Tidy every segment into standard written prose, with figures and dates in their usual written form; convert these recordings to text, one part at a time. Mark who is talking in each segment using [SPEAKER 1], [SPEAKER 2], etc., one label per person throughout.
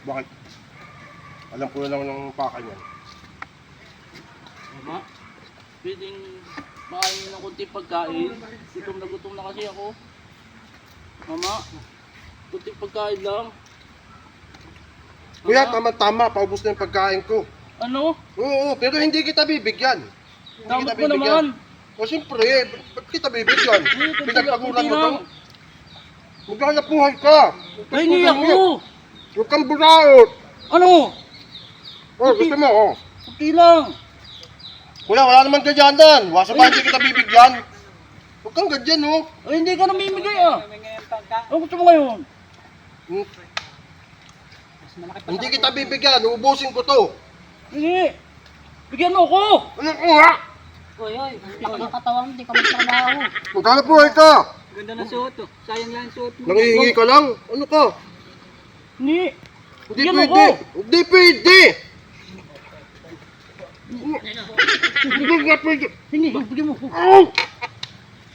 [SPEAKER 1] Bakit? Alam ko na lang ng paka niyan.
[SPEAKER 2] Mama, pwedeng makain ng kunting pagkain. Gutom na kasi ako. Mama, kunting pagkain lang.
[SPEAKER 1] Kuya, tama-tama. Paubos na yung pagkain ko.
[SPEAKER 2] Ano?
[SPEAKER 1] Oo, pero hindi kita bibigyan. Hindi
[SPEAKER 2] Damot
[SPEAKER 1] kita
[SPEAKER 2] mo naman.
[SPEAKER 1] O siyempre, ba't kita bibigyan? Pinagpaguran mo to? Maghanap buhay ka.
[SPEAKER 2] Ay, hindi ako.
[SPEAKER 1] Huwag kang buraot.
[SPEAKER 2] Ano?
[SPEAKER 1] Oh, gusto mo, oh.
[SPEAKER 2] Kunti lang.
[SPEAKER 1] Kuya, wala naman ganyan. Wasa ba hindi kita bibigyan? Huwag kang ganyan, oh.
[SPEAKER 2] Ay, hindi ka namimigay ah. Ano gusto mo ngayon?
[SPEAKER 1] Hmm. Hindi kita bibigyan. Uubusin ko to.
[SPEAKER 2] Hindi. Bigyan mo ako.
[SPEAKER 1] Ano ko, ha?
[SPEAKER 3] Oy, laki ng katawan, hindi ka magtrabaho.
[SPEAKER 1] Maghanap buhay ka.
[SPEAKER 3] Ganda na suot, oh. Sayang lang suot mo.
[SPEAKER 1] Nangihingi ka lang? Ano ka?
[SPEAKER 2] Hindi.
[SPEAKER 1] Hindi
[SPEAKER 2] Bigyan mo
[SPEAKER 1] pwede.
[SPEAKER 2] ako.
[SPEAKER 1] Hindi pwede. Hindi nga pwede.
[SPEAKER 2] Hindi, bigyan mo ako.
[SPEAKER 1] Oh!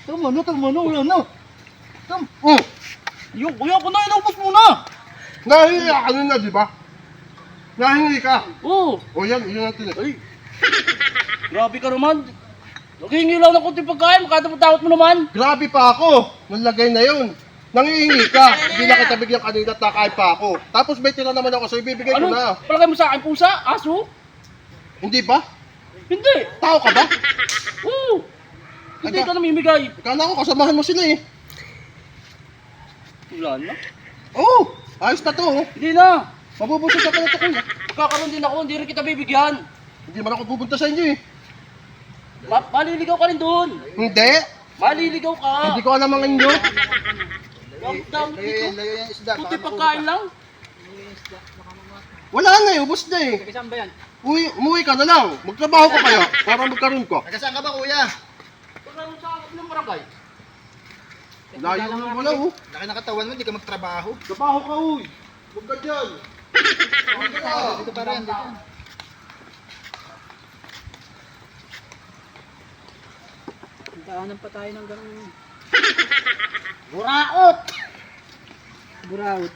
[SPEAKER 2] Tama na, wala na. Tama.
[SPEAKER 1] Oh!
[SPEAKER 2] Yung kuya ko na, inaubos mo na.
[SPEAKER 1] Nahingi ka kanina, di ba? Nahingi ka.
[SPEAKER 2] Oo.
[SPEAKER 1] O yan, yun ang tinig.
[SPEAKER 2] Ay. Grabe ka naman. Naghihingi lang ng kunting pagkain, makatapot mo naman.
[SPEAKER 1] Grabe pa ako. Nalagay na yun. Nangihingi ka. Hindi na kita bigyan kanina at nakain pa ako. Tapos may tira naman ako sa'yo, ibibigay ko
[SPEAKER 2] Ano?
[SPEAKER 1] na.
[SPEAKER 2] Palagay mo sa akin, pusa? Aso?
[SPEAKER 1] Hindi ba?
[SPEAKER 2] Hindi.
[SPEAKER 1] Tao ka ba?
[SPEAKER 2] Oo. Hindi
[SPEAKER 1] Aga.
[SPEAKER 2] ka namimigay.
[SPEAKER 1] Kala ko kasamahan mo sila eh.
[SPEAKER 2] Wala na.
[SPEAKER 1] Oo, ayos na to. Oh.
[SPEAKER 2] Hindi na.
[SPEAKER 1] Mabubusog ka pa na to kuya.
[SPEAKER 2] Magkakaroon din ako, hindi rin kita bibigyan.
[SPEAKER 1] Hindi man ako pupunta sa inyo eh.
[SPEAKER 2] Maliligaw ka rin doon.
[SPEAKER 1] Hindi.
[SPEAKER 2] Maliligaw ka.
[SPEAKER 1] Hindi ko alam ang inyo.
[SPEAKER 2] Down dito. Kunting pagkain lang.
[SPEAKER 1] Wala na eh, ubos na eh.
[SPEAKER 3] Saan ba yan?
[SPEAKER 1] Umuwi ka na lang. Magtrabaho ko kaya para magkaroon ko.
[SPEAKER 3] Saan ka ba, kuya?
[SPEAKER 2] Pagkaroon sa akin ng barangay.
[SPEAKER 1] Layo na wala oh.
[SPEAKER 3] Laki ng katawan mo, hindi ka magtrabaho.
[SPEAKER 1] Trabaho ka uy. Huwag ka dyan. Huwag ka.
[SPEAKER 3] Dito pa rin, dito. Daanan pa tayo ng ganun.
[SPEAKER 2] Buraot.
[SPEAKER 3] Buraot.